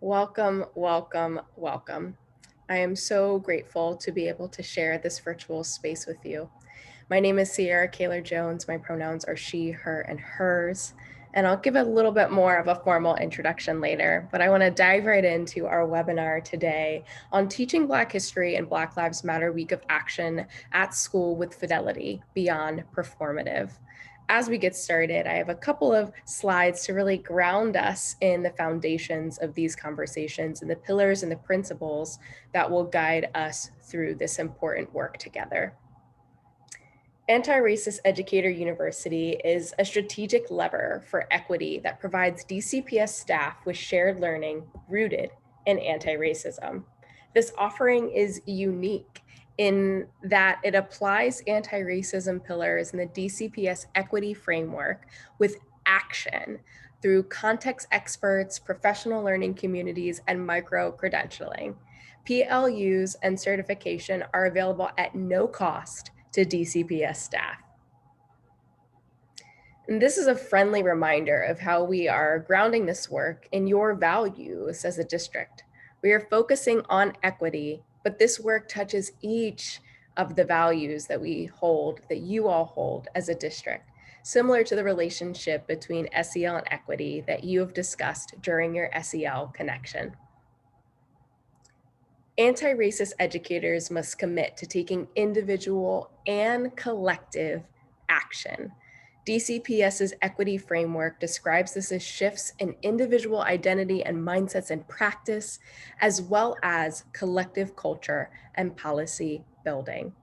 Welcome, welcome, welcome. I am so grateful to be able to share this virtual space with you. My name is Cierra Kaler-Jones. My pronouns are she, her, and hers. And I'll give a little bit more of a formal introduction later, but I want to dive right into our webinar today on teaching Black history and Black Lives Matter Week of Action at School with Fidelity beyond performative. As we get started, I have a couple of slides to really ground us in the foundations of these conversations and the pillars and the principles that will guide us through this important work together. Anti-Racist Educator University is a strategic lever for equity that provides DCPS staff with shared learning rooted in anti-racism. This offering is unique in that it applies anti-racism pillars in the DCPS equity framework with action through context experts, professional learning communities, and micro-credentialing. PLUs and certification are available at no cost to DCPS staff. And this is a friendly reminder of how we are grounding this work in your values as a district. We are focusing on equity, but this work touches each of the values that we hold, that you all hold as a district, similar to the relationship between SEL and equity that you have discussed during your SEL connection. Anti-racist educators must commit to taking individual and collective action. DCPS's equity framework describes this as shifts in individual identity and mindsets and practice, as well as collective culture and policy building.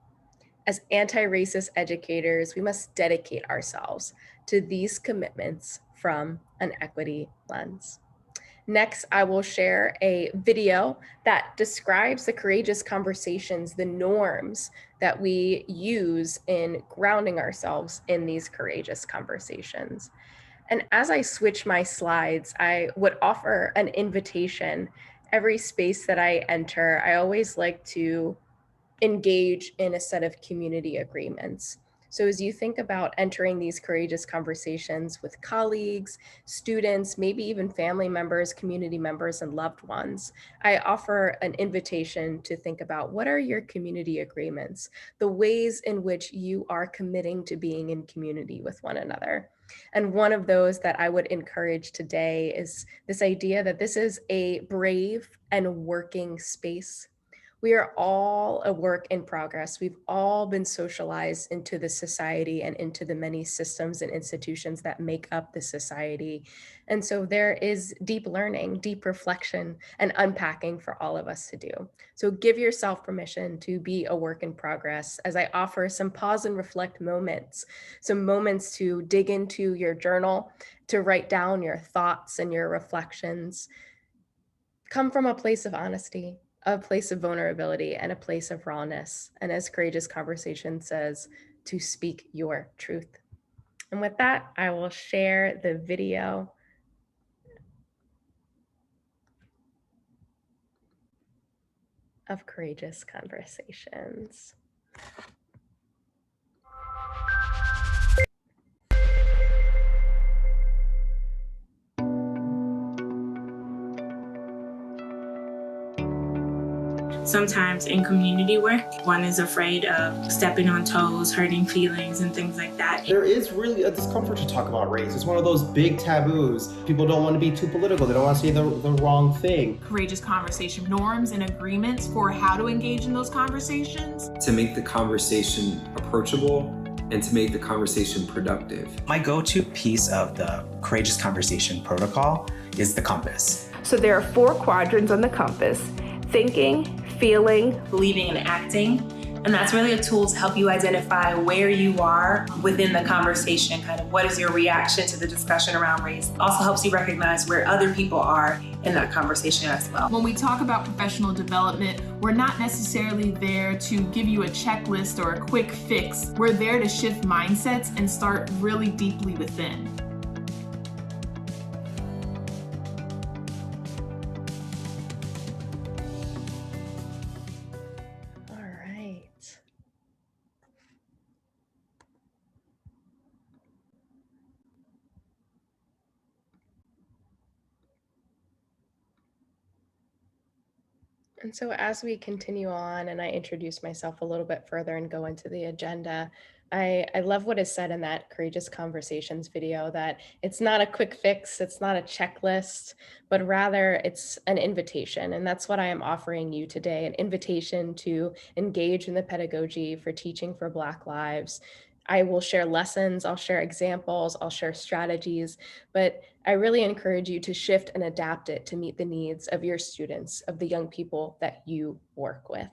As anti-racist educators, we must dedicate ourselves to these commitments from an equity lens. Next, I will share a video that describes the courageous conversations, the norms that we use in grounding ourselves in these courageous conversations. And as I switch my slides, I would offer an invitation. Every space that I enter, I always like to engage in a set of community agreements. So as you think about entering these courageous conversations with colleagues, students, maybe even family members, community members, and loved ones, I offer an invitation to think about what are your community agreements, the ways in which you are committing to being in community with one another. And one of those that I would encourage today is this idea that this is a brave and working space. We are all a work in progress. We've all been socialized into the society and into the many systems and institutions that make up the society. And so there is deep learning, deep reflection, and unpacking for all of us to do. So give yourself permission to be a work in progress as I offer some pause and reflect moments, some moments to dig into your journal, to write down your thoughts and your reflections. Come from a place of honesty, a place of vulnerability, and a place of rawness. And as Courageous Conversation says, to speak your truth. And with that, I will share the video. Of Courageous Conversations. Sometimes in community work, one is afraid of stepping on toes, hurting feelings, and things like that. There is really a discomfort to talk about race. It's one of those big taboos. People don't want to be too political. They don't want to say the wrong thing. Courageous conversation norms and agreements for how to engage in those conversations. To make the conversation approachable and to make the conversation productive. My go-to piece of the Courageous Conversation protocol is the compass. So there are 4 quadrants on the compass: thinking, feeling, Believing and acting. And that's really a tool to help you identify where you are within the conversation, kind of what is your reaction to the discussion around race. Also helps you recognize where other people are in that conversation as well. When we talk about professional development, we're not necessarily there to give you a checklist or a quick fix. We're there to shift mindsets and start really deeply within. And so as we continue on and I introduce myself a little bit further and go into the agenda, I love what is said in that Courageous Conversations video, that it's not a quick fix, it's not a checklist, but rather it's an invitation. And that's what I am offering you today, an invitation to engage in the pedagogy for teaching for Black lives. I will share lessons, I'll share examples, I'll share strategies, but I really encourage you to shift and adapt it to meet the needs of your students, of the young people that you work with.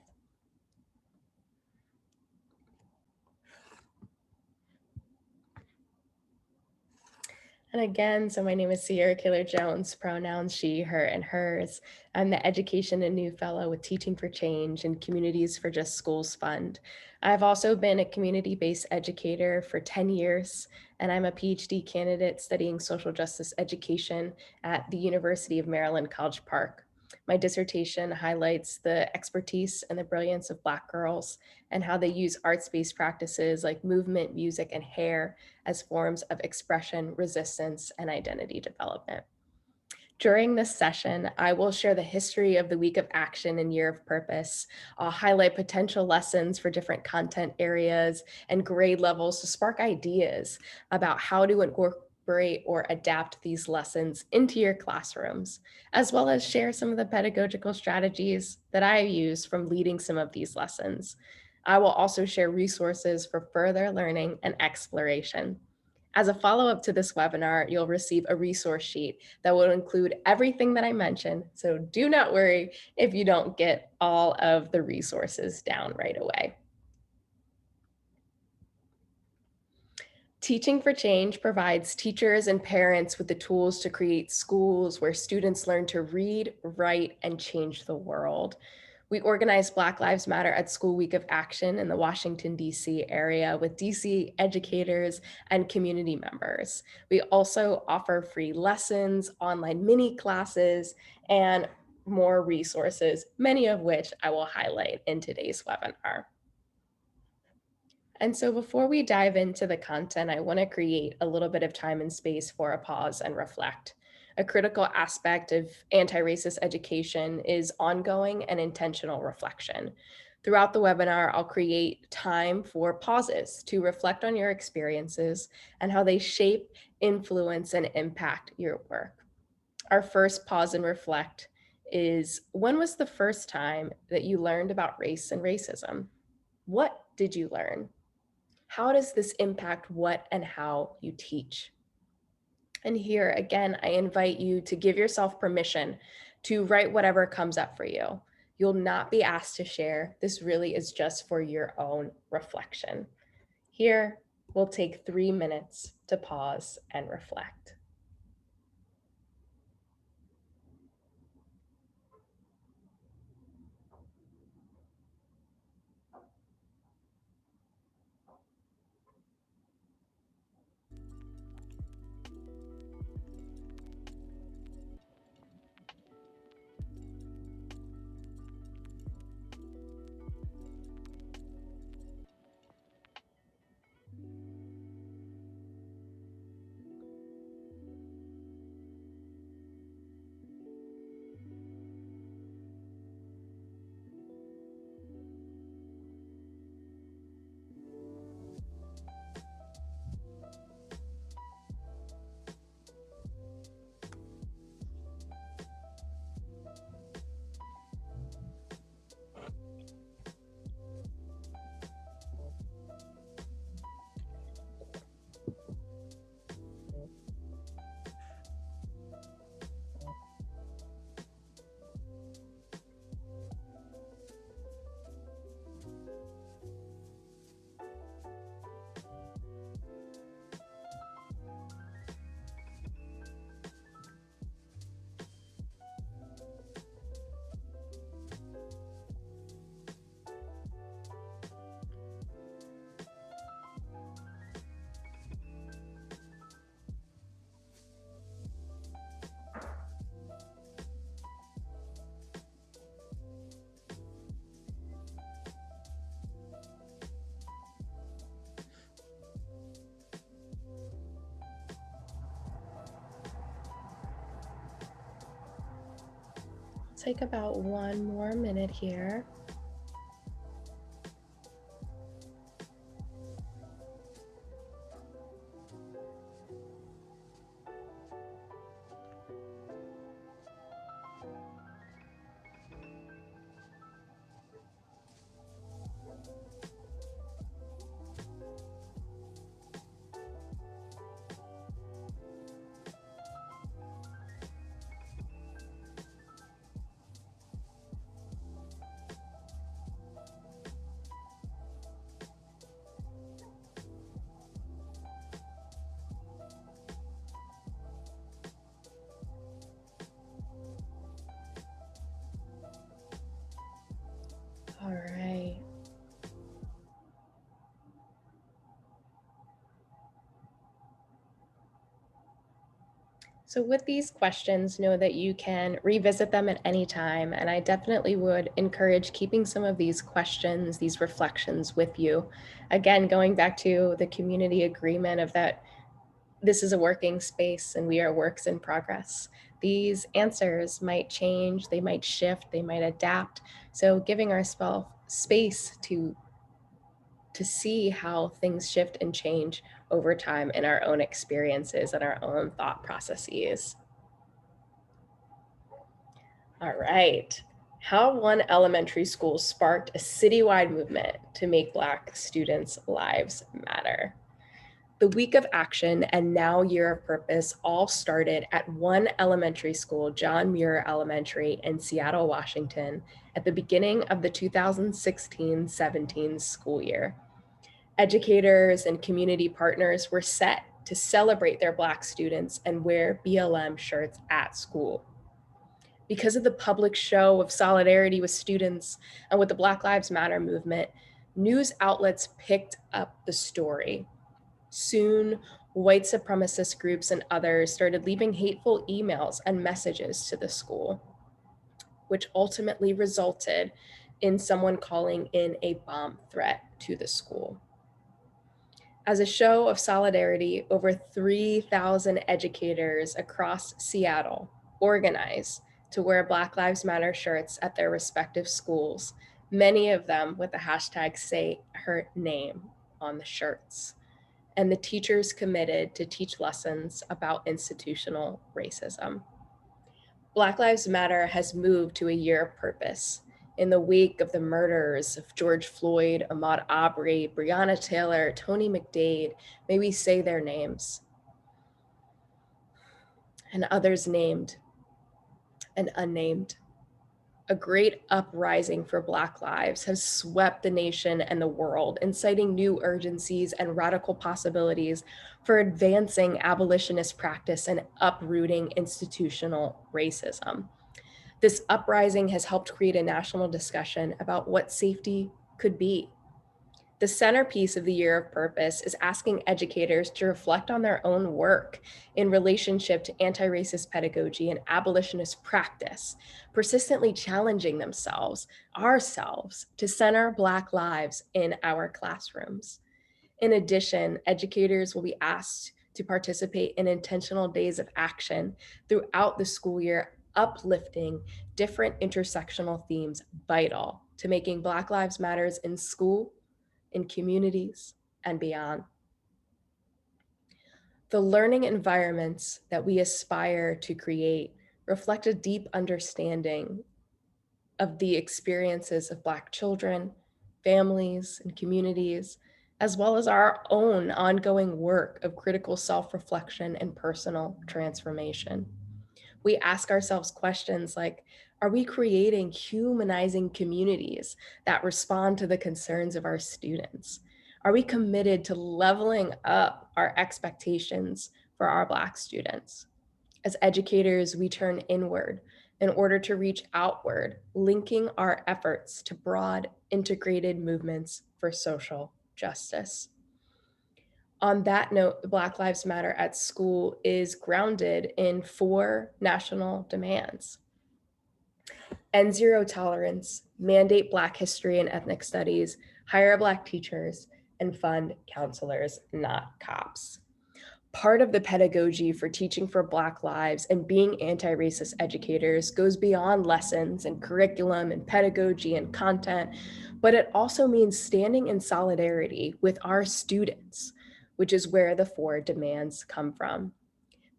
And again, so my name is Cierra Kaler-Jones, pronouns she, her, and hers. I'm the Education Anew Fellow with Teaching for Change and Communities for Just Schools Fund. I've also been a community-based educator for 10 years, and I'm a PhD candidate studying social justice education at the University of Maryland, College Park. My dissertation highlights the expertise and the brilliance of Black girls and how they use arts-based practices like movement, music, and hair as forms of expression, resistance, and identity development. During this session, I will share the history of the Week of Action and Year of Purpose. I'll highlight potential lessons for different content areas and grade levels to spark ideas about how to incorporate or adapt these lessons into your classrooms, as well as share some of the pedagogical strategies that I use from leading some of these lessons. I will also share resources for further learning and exploration. As a follow-up to this webinar, you'll receive a resource sheet that will include everything that I mentioned, so do not worry if you don't get all of the resources down right away. Teaching for Change provides teachers and parents with the tools to create schools where students learn to read, write, and change the world. We organize Black Lives Matter at School Week of Action in the Washington, D.C. area with DC educators and community members. We also offer free lessons, online mini classes, and more resources, many of which I will highlight in today's webinar. And so before we dive into the content, I want to create a little bit of time and space for a pause and reflect. A critical aspect of anti-racist education is ongoing and intentional reflection. Throughout the webinar, I'll create time for pauses to reflect on your experiences and how they shape, influence, and impact your work. Our first pause and reflect is, when was the first time that you learned about race and racism? What did you learn? How does this impact what and how you teach? And here again, I invite you to give yourself permission to write whatever comes up for you. You'll not be asked to share. This really is just for your own reflection. Here, we'll take 3 minutes to pause and reflect. Take about 1 more minute here. All right. So with these questions, know that you can revisit them at any time. And I definitely would encourage keeping some of these questions, these reflections with you. Again, going back to the community agreement of that this is a working space and we are works in progress. These answers might change, they might shift, they might adapt. So giving ourselves space to see how things shift and change over time in our own experiences and our own thought processes. All right. How one elementary school sparked a citywide movement to make Black students' lives matter. The Week of Action and now Year of Purpose all started at one elementary school, John Muir Elementary in Seattle, Washington, at the beginning of the 2016-17 school year. Educators and community partners were set to celebrate their Black students and wear BLM shirts at school. Because of the public show of solidarity with students and with the Black Lives Matter movement, news outlets picked up the story. Soon, white supremacist groups and others started leaving hateful emails and messages to the school, which ultimately resulted in someone calling in a bomb threat to the school. As a show of solidarity, over 3,000 educators across Seattle organized to wear Black Lives Matter shirts at their respective schools, many of them with the hashtag Say Her Name on the shirts. And the teachers committed to teach lessons about institutional racism. Black Lives Matter has moved to a year of purpose. In the wake of the murders of George Floyd, Ahmaud Arbery, Breonna Taylor, Tony McDade, may we say their names, and others named and unnamed. A great uprising for Black lives has swept the nation and the world, inciting new urgencies and radical possibilities for advancing abolitionist practice and uprooting institutional racism. This uprising has helped create a national discussion about what safety could be. The centerpiece of the Year of Purpose is asking educators to reflect on their own work in relationship to anti-racist pedagogy and abolitionist practice, persistently challenging themselves, ourselves, to center Black lives in our classrooms. In addition, educators will be asked to participate in intentional days of action throughout the school year, uplifting different intersectional themes vital to making Black Lives Matter in school, in communities, and beyond. The learning environments that we aspire to create reflect a deep understanding of the experiences of Black children, families, and communities, as well as our own ongoing work of critical self-reflection and personal transformation. We ask ourselves questions like, are we creating humanizing communities that respond to the concerns of our students? Are we committed to leveling up our expectations for our Black students? As educators, we turn inward in order to reach outward, linking our efforts to broad, integrated movements for social justice. On that note, the Black Lives Matter at School is grounded in 4 national demands. End zero tolerance, mandate Black history and ethnic studies, hire Black teachers, and fund counselors, not cops. Part of the pedagogy for teaching for Black lives and being anti-racist educators goes beyond lessons and curriculum and pedagogy and content, but it also means standing in solidarity with our students, which is where the 4 demands come from.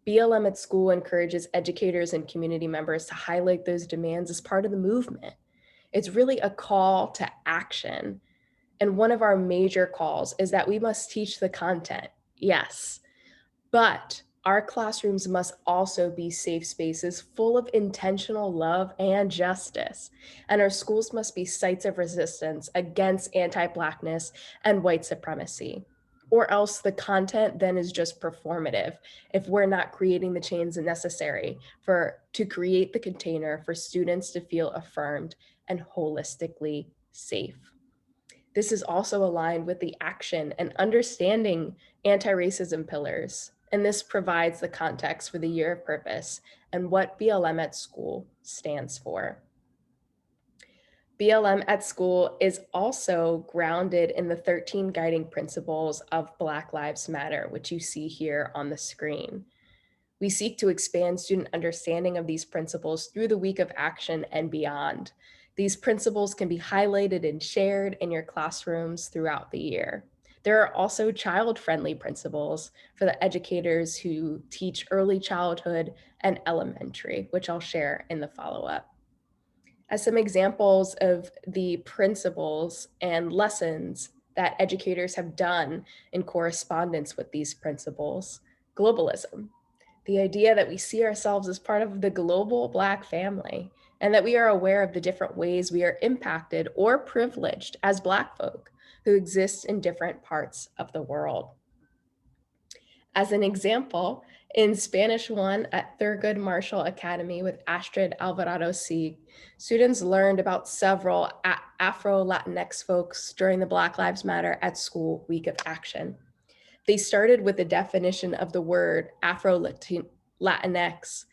BLM at School encourages educators and community members to highlight those demands as part of the movement. It's really a call to action. And one of our major calls is that we must teach the content, yes, but our classrooms must also be safe spaces full of intentional love and justice. And our schools must be sites of resistance against anti-Blackness and white supremacy. Or else the content then is just performative if we're not creating the change necessary to create the container for students to feel affirmed and holistically safe. This is also aligned with the action and understanding anti-racism pillars, and this provides the context for the Year of Purpose and what BLM at School stands for. BLM at School is also grounded in the 13 guiding principles of Black Lives Matter, which you see here on the screen. We seek to expand student understanding of these principles through the week of action and beyond. These principles can be highlighted and shared in your classrooms throughout the year. There are also child-friendly principles for the educators who teach early childhood and elementary, which I'll share in the follow-up. As some examples of the principles and lessons that educators have done in correspondence with these principles, globalism, the idea that we see ourselves as part of the global Black family, and that we are aware of the different ways we are impacted or privileged as Black folk who exist in different parts of the world. As an example, in Spanish 1 at Thurgood Marshall Academy with Astrid Alvarado-Sieg, students learned about several Afro-Latinx folks during the Black Lives Matter at School Week of Action. They started with the definition of the word Afro-Latinx,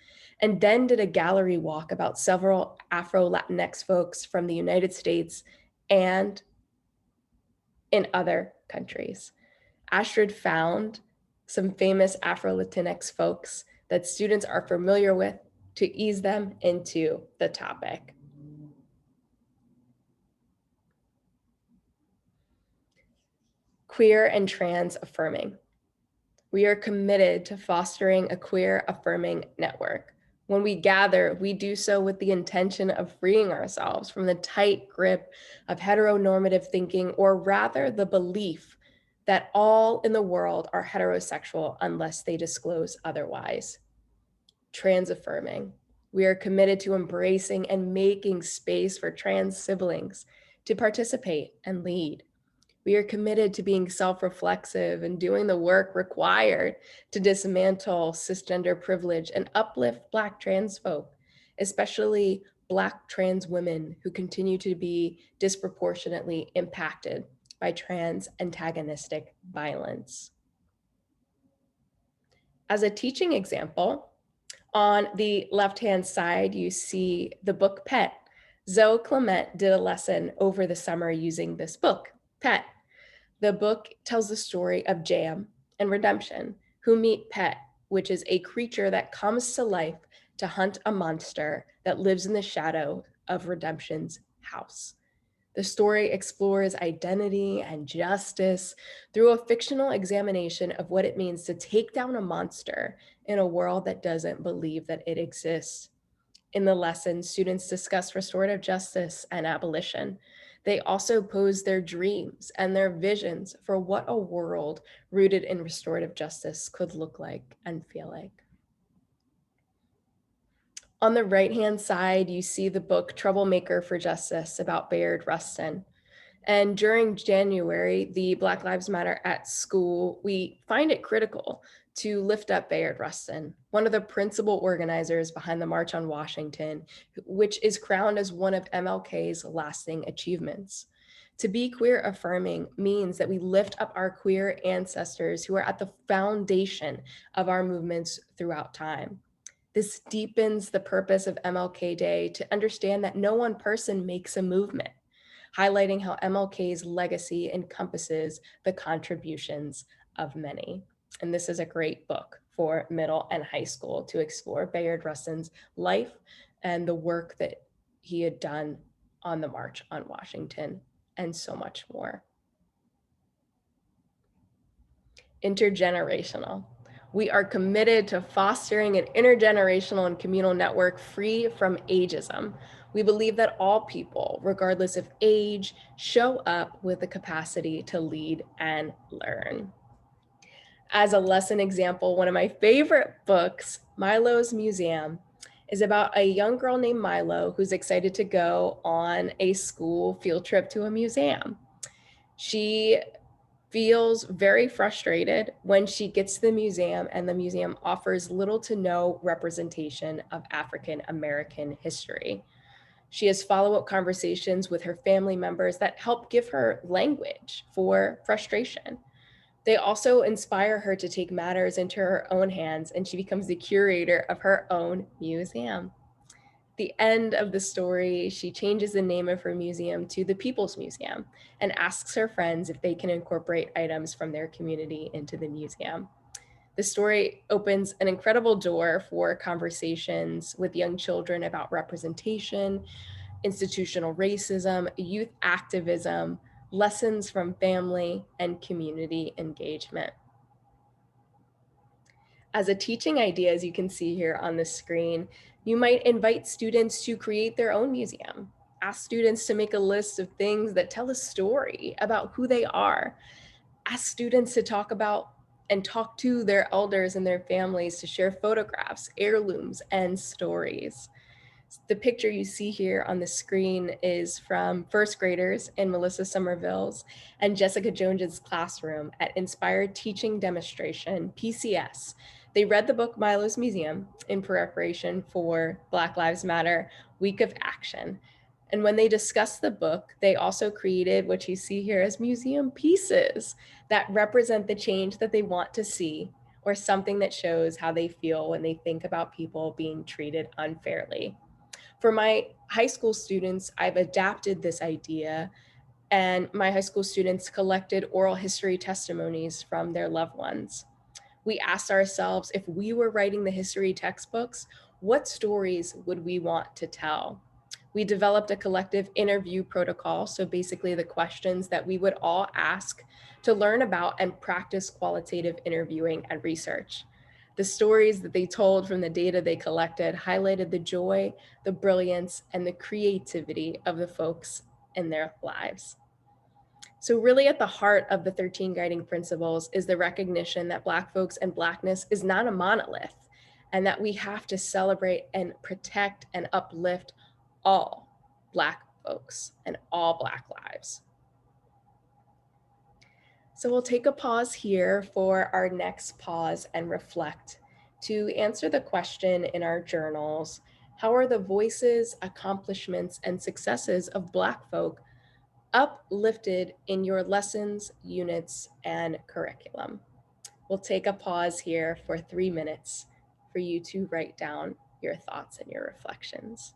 and then did a gallery walk about several Afro-Latinx folks from the United States and in other countries. Astrid found some famous Afro-Latinx folks that students are familiar with to ease them into the topic. Queer and trans affirming. We are committed to fostering a queer affirming network. When we gather, we do so with the intention of freeing ourselves from the tight grip of heteronormative thinking, or rather the belief that all in the world are heterosexual unless they disclose otherwise. Trans affirming. We are committed to embracing and making space for trans siblings to participate and lead. We are committed to being self-reflexive and doing the work required to dismantle cisgender privilege and uplift Black trans folk, especially Black trans women who continue to be disproportionately impacted by trans antagonistic violence. As a teaching example, on the left-hand side, you see the book Pet. Zoe Clement did a lesson over the summer using this book, Pet. The book tells the story of Jam and Redemption, who meet Pet, which is a creature that comes to life to hunt a monster that lives in the shadow of Redemption's house. The story explores identity and justice through a fictional examination of what it means to take down a monster in a world that doesn't believe that it exists. In the lesson, students discuss restorative justice and abolition. They also pose their dreams and their visions for what a world rooted in restorative justice could look like and feel like. On the right-hand side, you see the book Troublemaker for Justice about Bayard Rustin. And during January, the Black Lives Matter at School, we find it critical to lift up Bayard Rustin, one of the principal organizers behind the March on Washington, which is crowned as one of MLK's lasting achievements. To be queer affirming means that we lift up our queer ancestors who are at the foundation of our movements throughout time. This deepens the purpose of MLK Day to understand that no one person makes a movement, highlighting how MLK's legacy encompasses the contributions of many. And this is a great book for middle and high school to explore Bayard Rustin's life and the work that he had done on the March on Washington, and so much more. Intergenerational. We are committed to fostering an intergenerational and communal network free from ageism. We believe that all people, regardless of age, show up with the capacity to lead and learn. As a lesson example, one of my favorite books, Milo's Museum, is about a young girl named Milo who's excited to go on a school field trip to a museum. She feels very frustrated when she gets to the museum and the museum offers little to no representation of African American history. She has follow-up conversations with her family members that help give her language for frustration. They also inspire her to take matters into her own hands, and she becomes the curator of her own museum. At the end of the story, she changes the name of her museum to the People's Museum and asks her friends if they can incorporate items from their community into the museum. The story opens an incredible door for conversations with young children about representation, institutional racism, youth activism, lessons from family, and community engagement. As a teaching idea, as you can see here on the screen, you might invite students to create their own museum. Ask students to make a list of things that tell a story about who they are. Ask students to talk about and talk to their elders and their families to share photographs, heirlooms, and stories. The picture you see here on the screen is from first graders in Melissa Somerville's and Jessica Jones's classroom at Inspired Teaching Demonstration, PCS. They read the book Milo's Museum in preparation for Black Lives Matter Week of Action. And when they discussed the book, they also created what you see here as museum pieces that represent the change that they want to see, or something that shows how they feel when they think about people being treated unfairly. For my high school students, I've adapted this idea, and my high school students collected oral history testimonies from their loved ones. We asked ourselves, if we were writing the history textbooks, what stories would we want to tell? We developed a collective interview protocol, so basically the questions that we would all ask to learn about and practice qualitative interviewing and research. The stories that they told from the data they collected highlighted the joy, the brilliance, and the creativity of the folks in their lives. So really at the heart of the 13 guiding principles is the recognition that Black folks and Blackness is not a monolith, and that we have to celebrate and protect and uplift all Black folks and all Black lives. So we'll take a pause here for our next pause and reflect to answer the question in our journals: how are the voices, accomplishments, and successes of Black folk uplifted in your lessons, units, and curriculum? We'll take a pause here for 3 minutes for you to write down your thoughts and your reflections.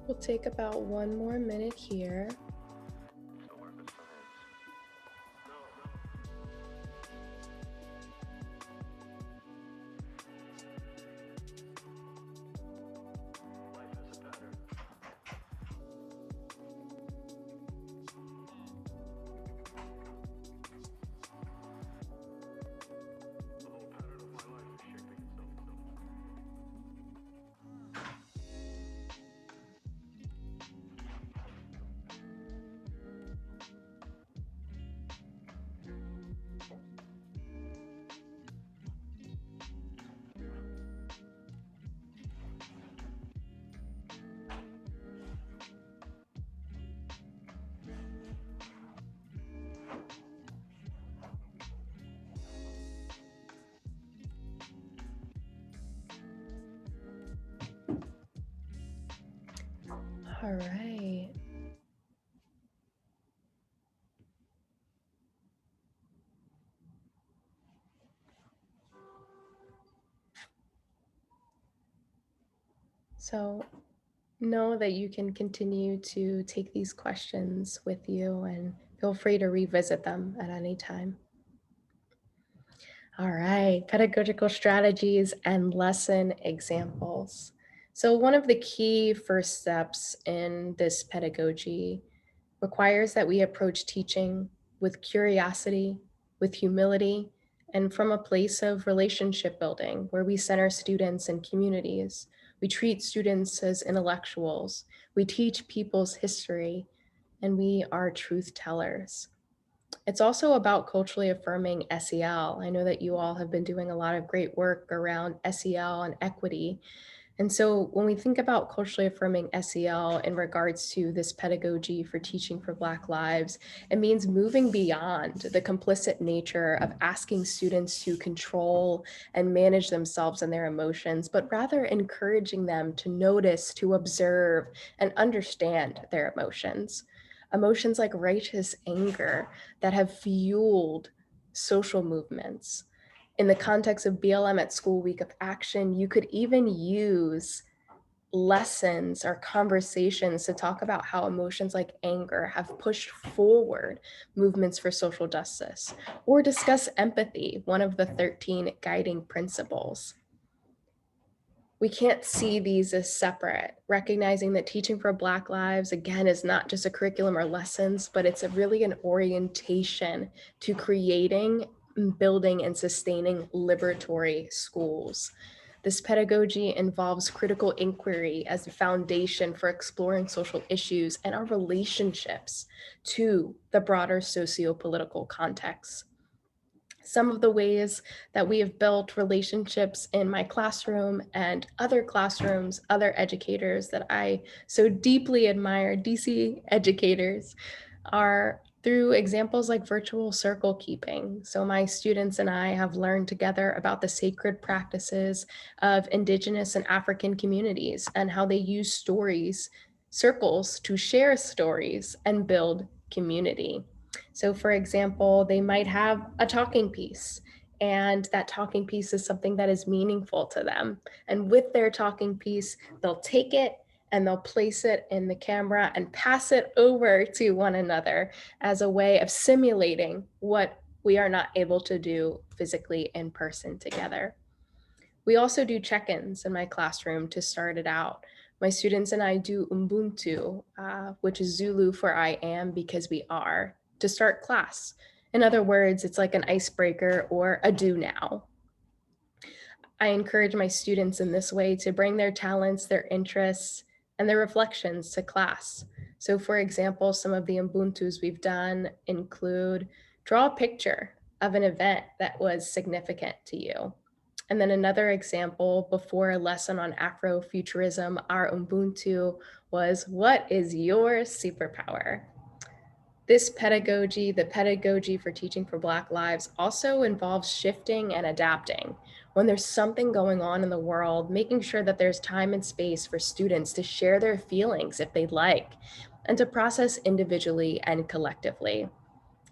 We'll take about 1 more minute here. All right. So know that you can continue to take these questions with you and feel free to revisit them at any time. All right, pedagogical strategies and lesson examples. So one of the key first steps in this pedagogy requires that we approach teaching with curiosity, with humility, and from a place of relationship building where we center students and communities. We treat students as intellectuals. We teach people's history, and we are truth tellers. It's also about culturally affirming SEL. I know that you all have been doing a lot of great work around SEL and equity. And so when we think about culturally affirming SEL in regards to this pedagogy for teaching for Black lives, it means moving beyond the complicit nature of asking students to control and manage themselves and their emotions, but rather encouraging them to notice, to observe, and understand their emotions. Emotions like righteous anger that have fueled social movements. In the context of BLM at School Week of Action, you could even use lessons or conversations to talk about how emotions like anger have pushed forward movements for social justice, or discuss empathy, one of the 13 guiding principles. We can't see these as separate, recognizing that teaching for Black lives, again, is not just a curriculum or lessons, but it's really an orientation to creating, building, and sustaining liberatory schools. This pedagogy involves critical inquiry as the foundation for exploring social issues and our relationships to the broader socio-political context. Some of the ways that we have built relationships in my classroom and other classrooms, other educators that I so deeply admire, DC educators, are through examples like virtual circle keeping. So my students and I have learned together about the sacred practices of Indigenous and African communities and how they use stories, circles, to share stories and build community. So for example, they might have a talking piece, and that talking piece is something that is meaningful to them. And with their talking piece, they'll take it and they'll place it in the camera and pass it over to one another as a way of simulating what we are not able to do physically in person together. We also do check-ins in my classroom to start it out. My students and I do Ubuntu, which is Zulu for I am because we are, to start class. In other words, it's like an icebreaker or a do now. I encourage my students in this way to bring their talents, their interests, and their reflections to class. So for example, some of the Ubuntus we've done include draw a picture of an event that was significant to you. And then another example, before a lesson on Afrofuturism, our Ubuntu was, what is your superpower? This pedagogy, the pedagogy for teaching for Black lives, also involves shifting and adapting. When there's something going on in the world, making sure that there's time and space for students to share their feelings if they'd like, and to process individually and collectively.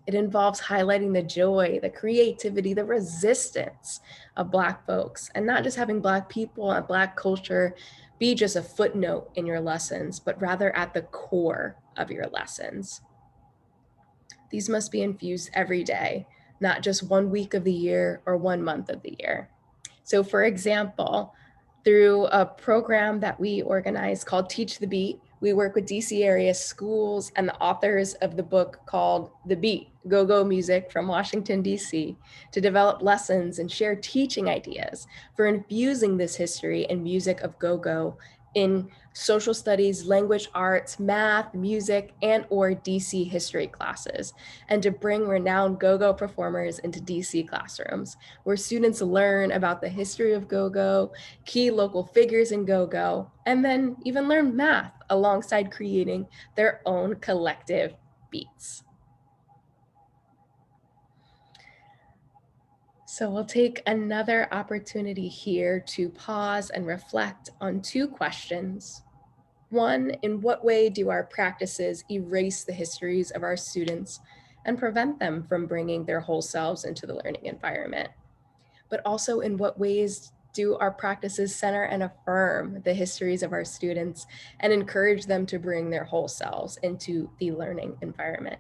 It involves highlighting the joy, the creativity, the resistance of Black folks, and not just having Black people and Black culture be just a footnote in your lessons, but rather at the core of your lessons. These must be infused every day, not just 1 week of the year or 1 month of the year. So for example, through a program that we organize called Teach the Beat, we work with DC area schools and the authors of the book called The Beat, Go-Go Music from Washington, DC, to develop lessons and share teaching ideas for infusing this history and music of go-go in social studies, language arts, math, music, and or DC history classes, and to bring renowned go-go performers into DC classrooms, where students learn about the history of go-go, key local figures in go-go, and then even learn math alongside creating their own collective beats. So we'll take another opportunity here to pause and reflect on 2 questions. One, in what way do our practices erase the histories of our students and prevent them from bringing their whole selves into the learning environment? But also, in what ways do our practices center and affirm the histories of our students and encourage them to bring their whole selves into the learning environment?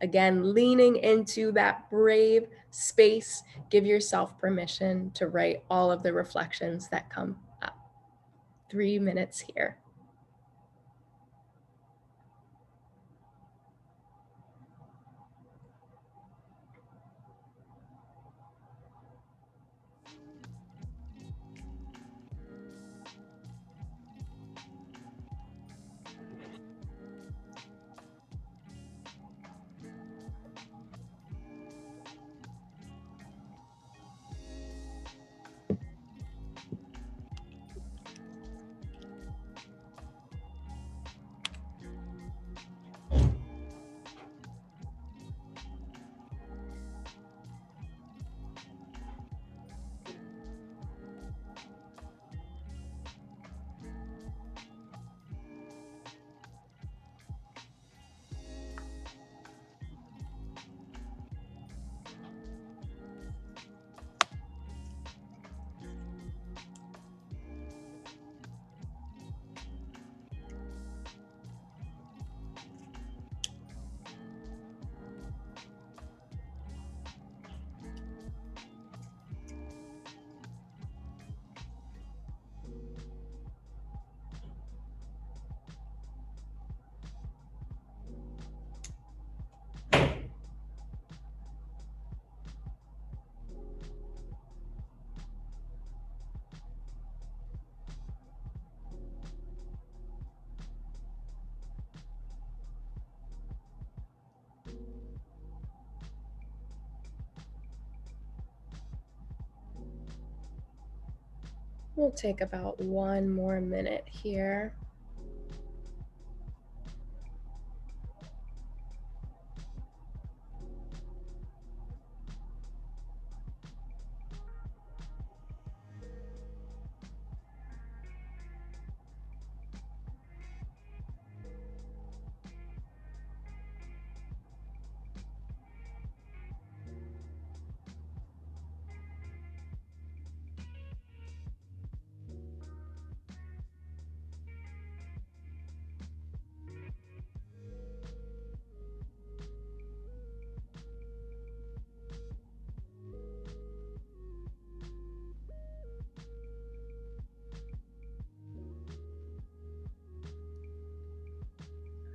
Again, leaning into that brave space, give yourself permission to write all of the reflections that come up. 3 minutes here. We'll take about 1 more minute here.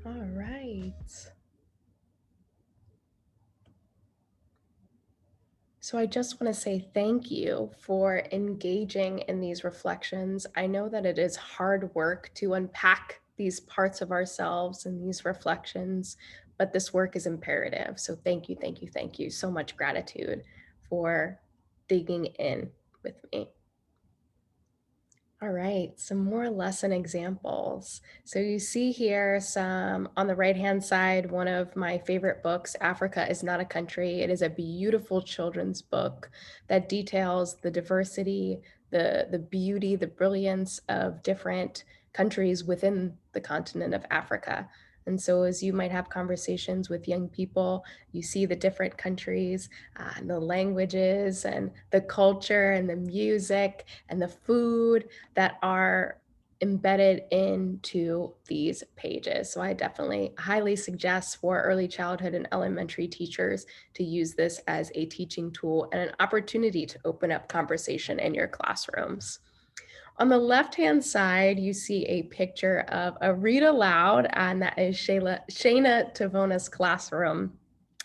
All right. So I just want to say thank you for engaging in these reflections. I know that it is hard work to unpack these parts of ourselves and these reflections, but this work is imperative. So thank you, thank you, thank you. So much gratitude for digging in with me. All right, some more lesson examples. So you see here some on the right-hand side, one of my favorite books, Africa is Not a Country. It is a beautiful children's book that details the diversity, the beauty, the brilliance of different countries within the continent of Africa. And so as you might have conversations with young people, you see the different countries, and the languages and the culture and the music and the food that are embedded into these pages. So I definitely highly suggest for early childhood and elementary teachers to use this as a teaching tool and an opportunity to open up conversation in your classrooms. On the left-hand side, you see a picture of a read aloud, and that is Shayna Tavona's classroom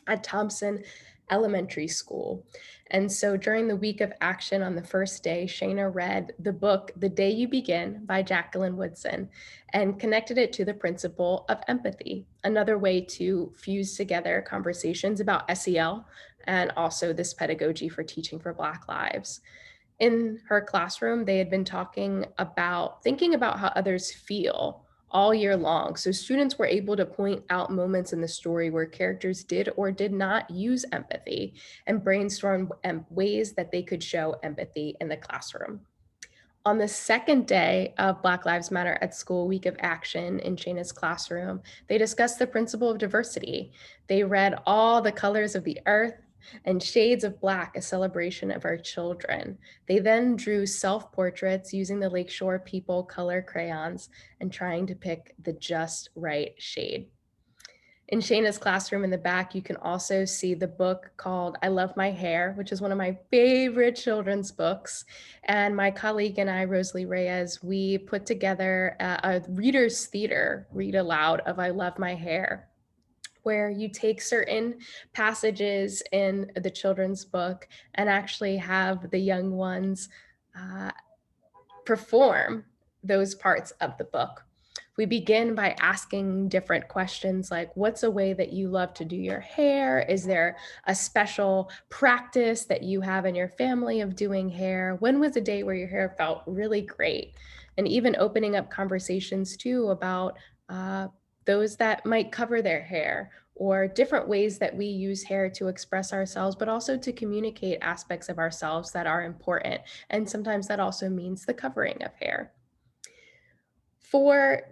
at Thompson Elementary School. And so during the week of action on the first day, Shayna read the book, The Day You Begin by Jacqueline Woodson, and connected it to the principle of empathy, another way to fuse together conversations about SEL and also this pedagogy for teaching for Black lives. In her classroom, they had been thinking about how others feel all year long. So students were able to point out moments in the story where characters did or did not use empathy and brainstorm ways that they could show empathy in the classroom. On the second day of Black Lives Matter at School Week of Action in Shayna's classroom, they discussed the principle of diversity. They read All the Colors of the Earth and Shades of Black, a celebration of our children. They then drew self-portraits using the Lakeshore People color crayons and trying to pick the just right shade. In Shayna's classroom in the back, you can also see the book called I Love My Hair, which is one of my favorite children's books. And my colleague and I, Rosalie Reyes, we put together a reader's theater read aloud of I Love My Hair, where you take certain passages in the children's book and actually have the young ones perform those parts of the book. We begin by asking different questions like, what's a way that you love to do your hair? Is there a special practice that you have in your family of doing hair? When was a day where your hair felt really great? And even opening up conversations too about those that might cover their hair, or different ways that we use hair to express ourselves, but also to communicate aspects of ourselves that are important. And sometimes that also means the covering of hair. For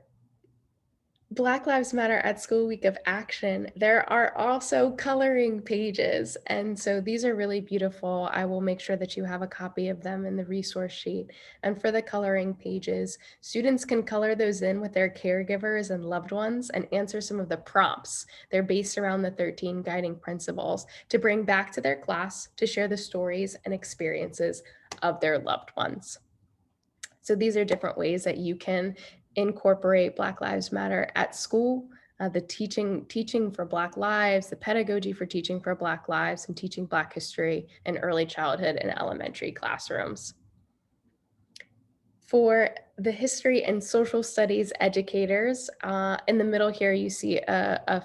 Black Lives Matter at School Week of Action, there are also coloring pages. And so these are really beautiful. I will make sure that you have a copy of them in the resource sheet. And for the coloring pages, students can color those in with their caregivers and loved ones and answer some of the prompts. They're based around the 13 guiding principles to bring back to their class to share the stories and experiences of their loved ones. So these are different ways that you can incorporate Black Lives Matter at school, the teaching for Black lives, the pedagogy for teaching for Black lives, and teaching Black history in early childhood and elementary classrooms. For the history and social studies educators, in the middle here, you see a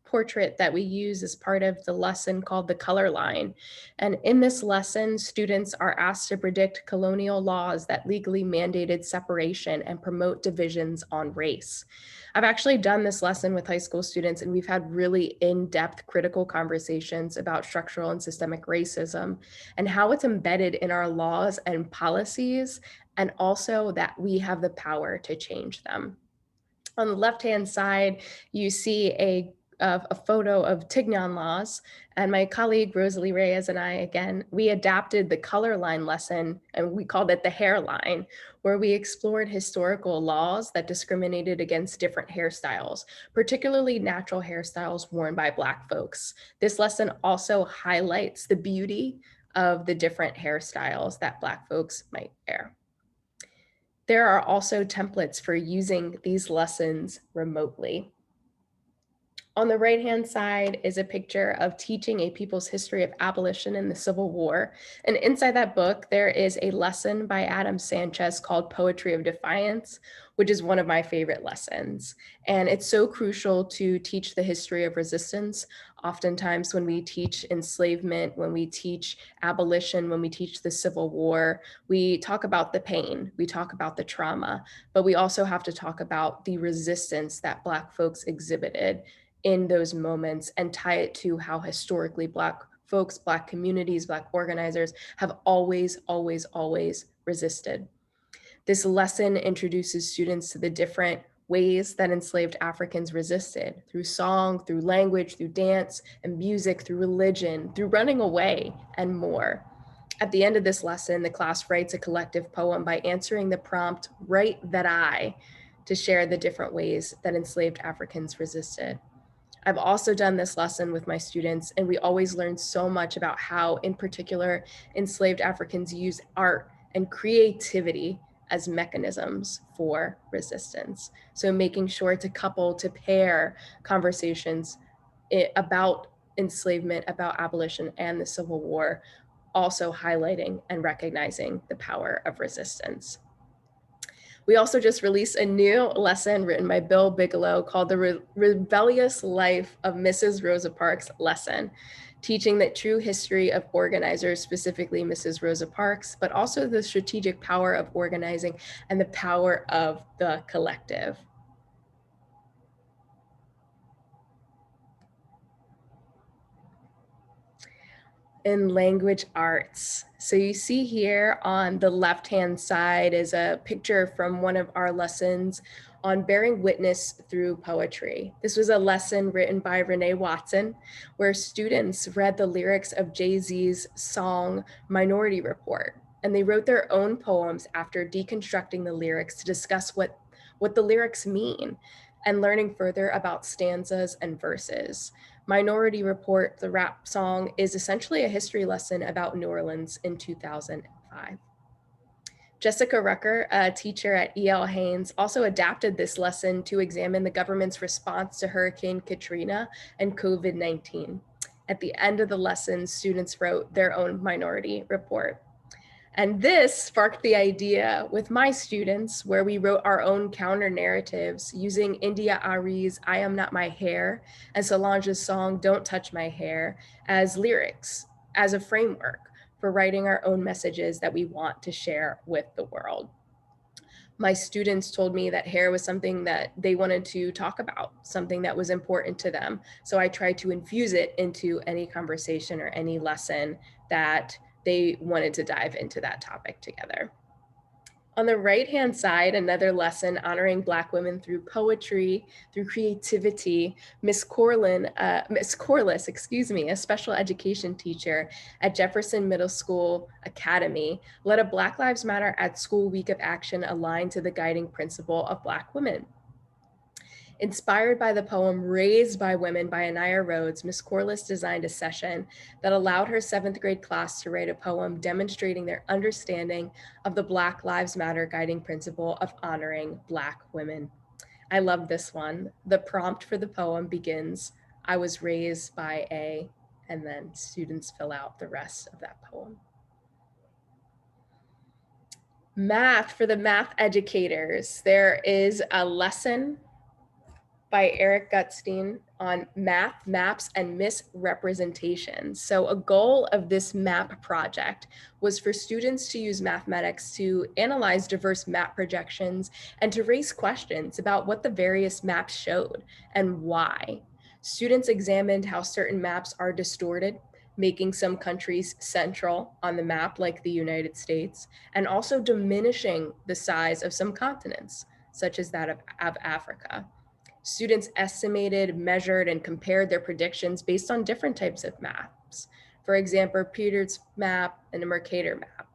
portrait that we use as part of the lesson called the color line. And in this lesson, students are asked to predict colonial laws that legally mandated separation and promote divisions on race. I've actually done this lesson with high school students, and we've had really in-depth critical conversations about structural and systemic racism and how it's embedded in our laws and policies, and also that we have the power to change them. On the left-hand side, you see a photo of Tignon laws, and my colleague Rosalie Reyes and I, again, we adapted the color line lesson and we called it the hair line, where we explored historical laws that discriminated against different hairstyles, particularly natural hairstyles worn by Black folks. This lesson also highlights the beauty of the different hairstyles that Black folks might wear. There are also templates for using these lessons remotely. On the right-hand side is a picture of teaching a people's history of abolition in the Civil War. And inside that book, there is a lesson by Adam Sanchez called Poetry of Defiance, which is one of my favorite lessons. And it's so crucial to teach the history of resistance. Oftentimes when we teach enslavement, when we teach abolition, when we teach the Civil War, we talk about the pain, we talk about the trauma, but we also have to talk about the resistance that Black folks exhibited in those moments and tie it to how historically Black folks, Black communities, Black organizers have always resisted. This lesson introduces students to the different ways that enslaved Africans resisted through song, through language, through dance and music, through religion, through running away, and more. At the end of this lesson, the class writes a collective poem by answering the prompt, "Write that I," to share the different ways that enslaved Africans resisted. I've also done this lesson with my students, and we always learn so much about how, in particular, enslaved Africans use art and creativity as mechanisms for resistance. So making sure to pair conversations about enslavement, about abolition, and the Civil War, also highlighting and recognizing the power of resistance. We also just released a new lesson written by Bill Bigelow called The Rebellious Life of Mrs. Rosa Parks lesson, teaching the true history of organizers, specifically Mrs. Rosa Parks, but also the strategic power of organizing and the power of the collective. In language arts. So you see here on the left-hand side is a picture from one of our lessons on bearing witness through poetry. This was a lesson written by Renee Watson, where students read the lyrics of Jay-Z's song Minority Report, and they wrote their own poems after deconstructing the lyrics to discuss what the lyrics mean and learning further about stanzas and verses. Minority Report, the rap song, is essentially a history lesson about New Orleans in 2005. Jessica Rucker, a teacher at E.L. Haynes, also adapted this lesson to examine the government's response to Hurricane Katrina and COVID-19. At the end of the lesson, students wrote their own minority report. And this sparked the idea with my students, where we wrote our own counter narratives using India Ari's "I Am Not My Hair" and Solange's song "Don't Touch My Hair" as lyrics, as a framework for writing our own messages that we want to share with the world. My students told me that hair was something that they wanted to talk about, something that was important to them. So I tried to infuse it into any conversation or any lesson that they wanted to dive into that topic together. On the right-hand side, another lesson honoring Black women through poetry, through creativity. Miss Corliss, a special education teacher at Jefferson Middle School Academy, led a Black Lives Matter at School week of action aligned to the guiding principle of Black women. Inspired by the poem Raised by Women by Anaya Rhodes, Ms. Corliss designed a session that allowed her 7th grade class to write a poem demonstrating their understanding of the Black Lives Matter guiding principle of honoring Black women. I love this one. The prompt for the poem begins, "I was raised by a," and then students fill out the rest of that poem. Math for the math educators. There is a lesson by Eric Gutstein on math, maps, and misrepresentations. So a goal of this map project was for students to use mathematics to analyze diverse map projections and to raise questions about what the various maps showed and why. Students examined how certain maps are distorted, making some countries central on the map, like the United States, and also diminishing the size of some continents, such as that of Africa. Students estimated, measured, and compared their predictions based on different types of maps. For example, Peter's map and a Mercator map.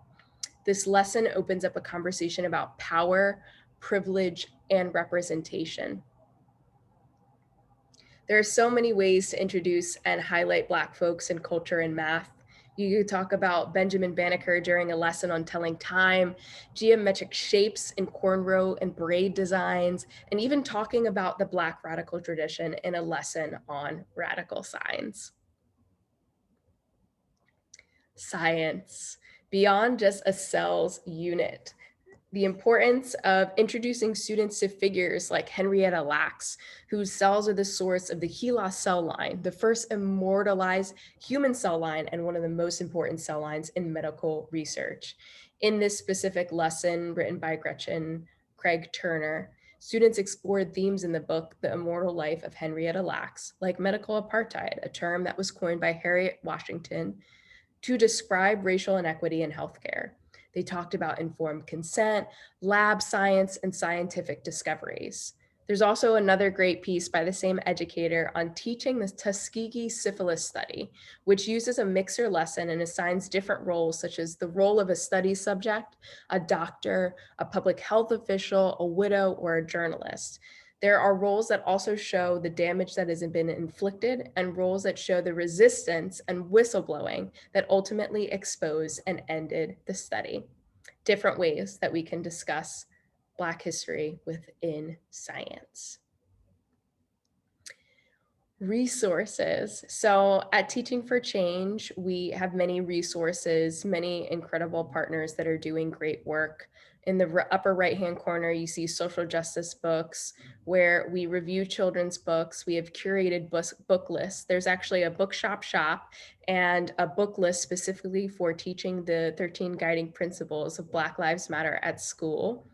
This lesson opens up a conversation about power, privilege, and representation. There are so many ways to introduce and highlight Black folks in culture and math. You could talk about Benjamin Banneker during a lesson on telling time, geometric shapes in cornrow and braid designs, and even talking about the Black radical tradition in a lesson on radical signs. Science, beyond just a cells unit. The importance of introducing students to figures like Henrietta Lacks, whose cells are the source of the HeLa cell line, the first immortalized human cell line and one of the most important cell lines in medical research. In this specific lesson written by Gretchen Craig Turner, students explored themes in the book, The Immortal Life of Henrietta Lacks, like medical apartheid, a term that was coined by Harriet Washington to describe racial inequity in healthcare. They talked about informed consent, lab science, and scientific discoveries. There's also another great piece by the same educator on teaching the Tuskegee syphilis study, which uses a mixer lesson and assigns different roles, such as the role of a study subject, a doctor, a public health official, a widow, or a journalist. There are roles that also show the damage that has been inflicted and roles that show the resistance and whistleblowing that ultimately exposed and ended the study. Different ways that we can discuss Black history within science. Resources. So at Teaching for Change, we have many resources, many incredible partners that are doing great work. In the upper right-hand corner, you see social justice books where we review children's books. We have curated book lists. There's actually a bookshop shop and a book list specifically for teaching the 13 guiding principles of Black Lives Matter at school.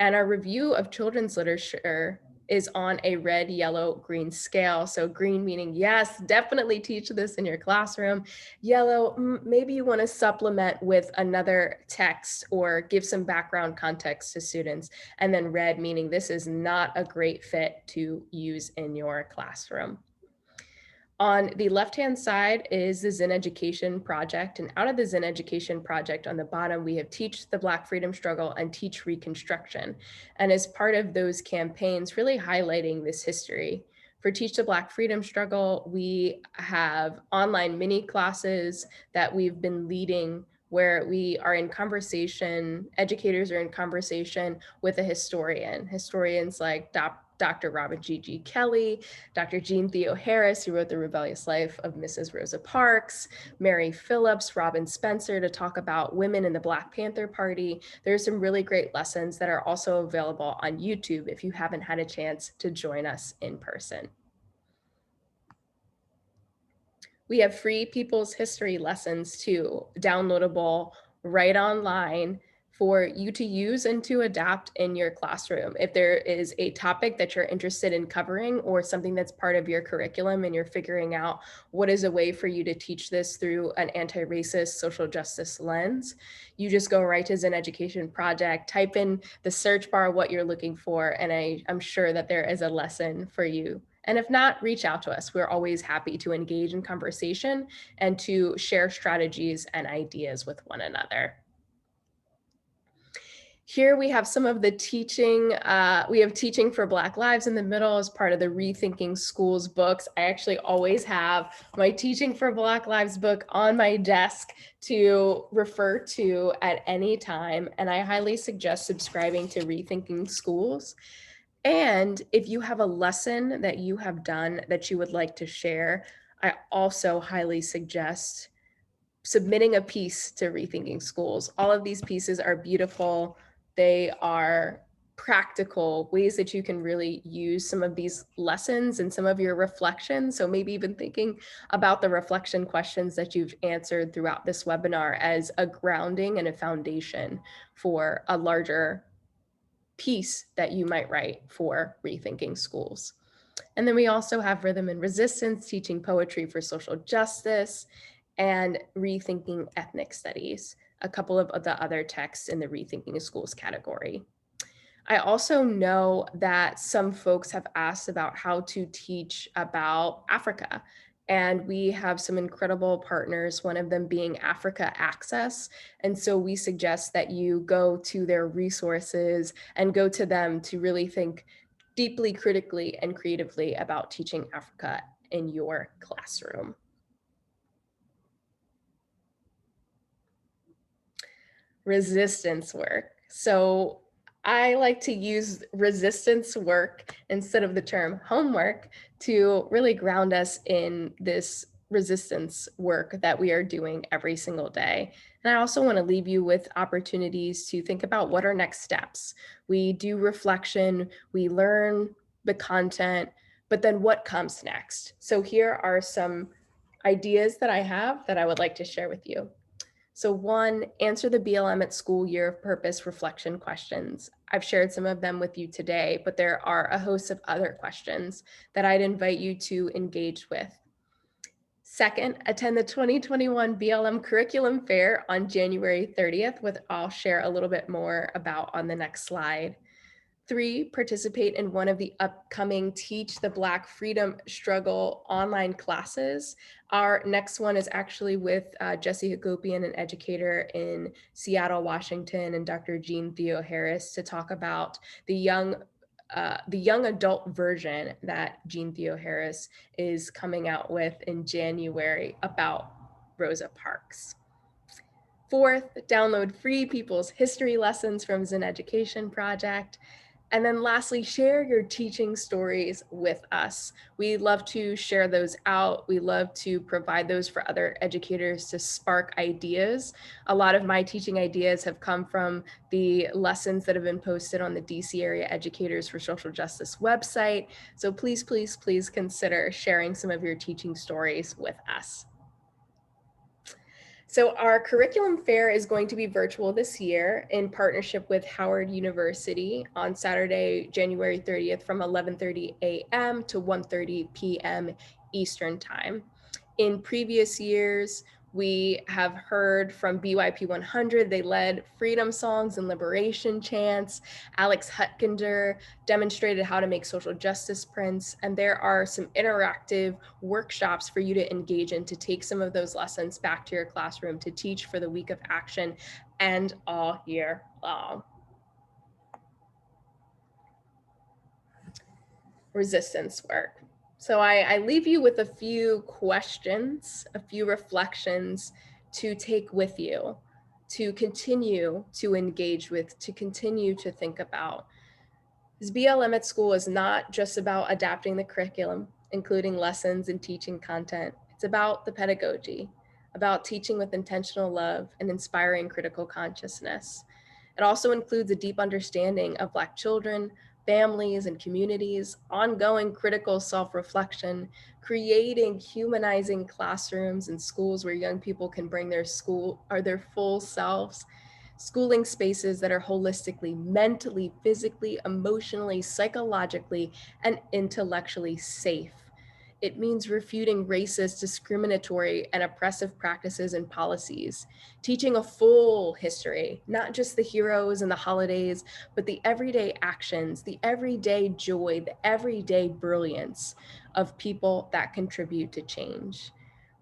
And our review of children's literature is on a red, yellow, green scale. So green meaning, yes, definitely teach this in your classroom. Yellow, maybe you want to supplement with another text or give some background context to students. And then red meaning this is not a great fit to use in your classroom. On the left-hand side is the Zen Education Project. And out of the Zen Education Project on the bottom, we have Teach the Black Freedom Struggle and Teach Reconstruction. And as part of those campaigns, really highlighting this history. For Teach the Black Freedom Struggle, we have online mini classes that we've been leading where we are in conversation, educators are in conversation with a historian. Historians like Dr. Robin G.G. Kelly, Dr. Jean Theo Harris, who wrote The Rebellious Life of Mrs. Rosa Parks, Mary Phillips, Robin Spencer to talk about women in the Black Panther Party. There's some really great lessons that are also available on YouTube if you haven't had a chance to join us in person. We have free People's History lessons too, downloadable right online for you to use and to adapt in your classroom. If there is a topic that you're interested in covering or something that's part of your curriculum and you're figuring out what is a way for you to teach this through an anti-racist social justice lens, you just go right to Zen Education Project, type in the search bar what you're looking for, and I'm sure that there is a lesson for you. And if not, reach out to us. We're always happy to engage in conversation and to share strategies and ideas with one another. Here we have some of the teaching. We have Teaching for Black Lives in the middle as part of the Rethinking Schools books. I actually always have my Teaching for Black Lives book on my desk to refer to at any time. And I highly suggest subscribing to Rethinking Schools. And if you have a lesson that you have done that you would like to share, I also highly suggest submitting a piece to Rethinking Schools. All of these pieces are beautiful. They are practical ways that you can really use some of these lessons and some of your reflections. So maybe even thinking about the reflection questions that you've answered throughout this webinar as a grounding and a foundation for a larger piece that you might write for Rethinking Schools. And then we also have Rhythm and Resistance, Teaching Poetry for Social Justice, and Rethinking Ethnic Studies, a couple of the other texts in the Rethinking Schools category. I also know that some folks have asked about how to teach about Africa. And we have some incredible partners, one of them being Africa Access. And so we suggest that you go to their resources and go to them to really think deeply, critically, and creatively about teaching Africa in your classroom. Resistance work. So I like to use resistance work instead of the term homework to really ground us in this resistance work that we are doing every single day. And I also want to leave you with opportunities to think about what are next steps. We do reflection, we learn the content, but then what comes next? So here are some ideas that I have that I would like to share with you. So one, answer the BLM at School Year of Purpose reflection questions. I've shared some of them with you today, but there are a host of other questions that I'd invite you to engage with. Second, attend the 2021 BLM Curriculum Fair on January 30th, which I'll share a little bit more about on the next slide. 3, participate in one of the upcoming Teach the Black Freedom Struggle online classes. Our next one is actually with Jesse Hagopian, an educator in Seattle, Washington, and Dr. Jean Theo Harris to talk about the young adult version that Jean Theo Harris is coming out with in January about Rosa Parks. 4th, download free People's History lessons from Zen Education Project. And then lastly, share your teaching stories with us. We love to share those out. We love to provide those for other educators to spark ideas. A lot of my teaching ideas have come from the lessons that have been posted on the DC Area Educators for Social Justice website. So please, please, please consider sharing some of your teaching stories with us. So our curriculum fair is going to be virtual this year in partnership with Howard University on Saturday, January 30th from 11:30 a.m. to 1:30 p.m. Eastern Time. In previous years, we have heard from BYP 100. They led freedom songs and liberation chants. Alex Hutkinder demonstrated how to make social justice prints. And there are some interactive workshops for you to engage in to take some of those lessons back to your classroom to teach for the week of action and all year long. Resistance work. So I leave you with a few questions, a few reflections to take with you, to continue to engage with, to continue to think about. This BLM at School is not just about adapting the curriculum, including lessons and teaching content. It's about the pedagogy, about teaching with intentional love and inspiring critical consciousness. It also includes a deep understanding of Black children, families, and communities, ongoing critical self-reflection, creating humanizing classrooms and schools where young people can bring their full selves, schooling spaces that are holistically, mentally, physically, emotionally, psychologically, and intellectually safe. It means refuting racist, discriminatory, and oppressive practices and policies, teaching a full history, not just the heroes and the holidays, but the everyday actions, the everyday joy, the everyday brilliance of people that contribute to change.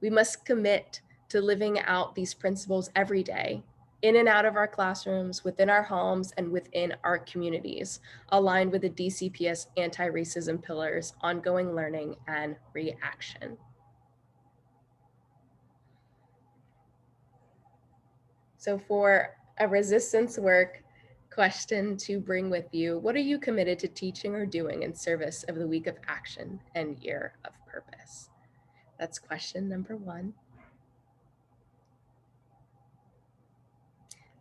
We must commit to living out these principles every day, in and out of our classrooms, within our homes, and within our communities, aligned with the DCPS anti-racism pillars, ongoing learning, and reaction. So for a resistance work question to bring with you, what are you committed to teaching or doing in service of the week of action and year of purpose? That's question number 1.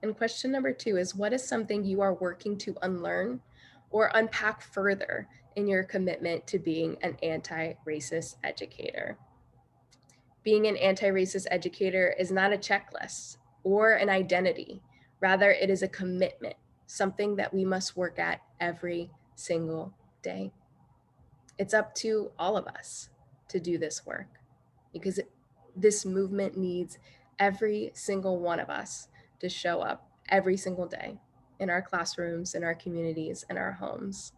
And question number 2 is, what is something you are working to unlearn or unpack further in your commitment to being an anti-racist educator? Being an anti-racist educator is not a checklist or an identity. Rather, it is a commitment, something that we must work at every single day. It's up to all of us to do this work because this movement needs every single one of us to show up every single day in our classrooms, in our communities, in our homes.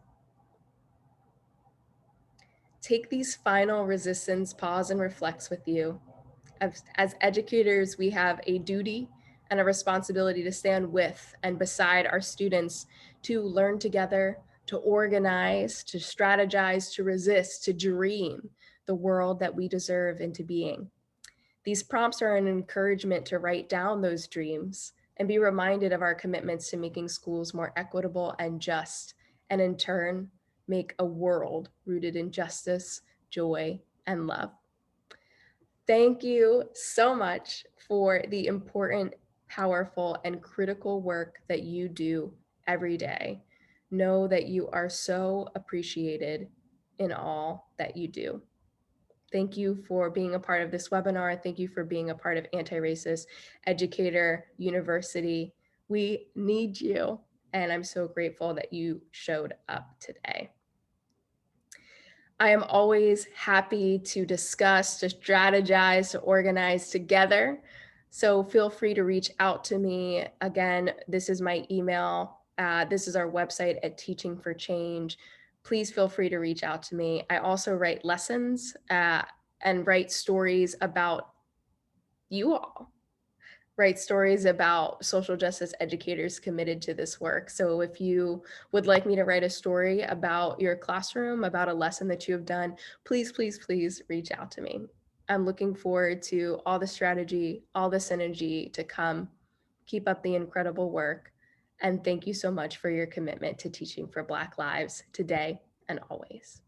Take these final resistance pause and reflects with you. As educators, we have a duty and a responsibility to stand with and beside our students to learn together, to organize, to strategize, to resist, to dream the world that we deserve into being. These prompts are an encouragement to write down those dreams and be reminded of our commitments to making schools more equitable and just, and in turn, make a world rooted in justice, joy, and love. Thank you so much for the important, powerful, and critical work that you do every day. Know that you are so appreciated in all that you do. Thank you for being a part of this webinar. Thank you for being a part of Anti-Racist Educator University. We need you, and I'm so grateful that you showed up today. I am always happy to discuss, to strategize, to organize together. So feel free to reach out to me. Again, this is my email, This is our website at Teaching for Change. Please feel free to reach out to me. I also write lessons and write stories about you all. Write stories about social justice educators committed to this work. So if you would like me to write a story about your classroom, about a lesson that you have done, please, please, please reach out to me. I'm looking forward to all the strategy, all the synergy to come. Keep up the incredible work. And thank you so much for your commitment to teaching for Black lives today and always.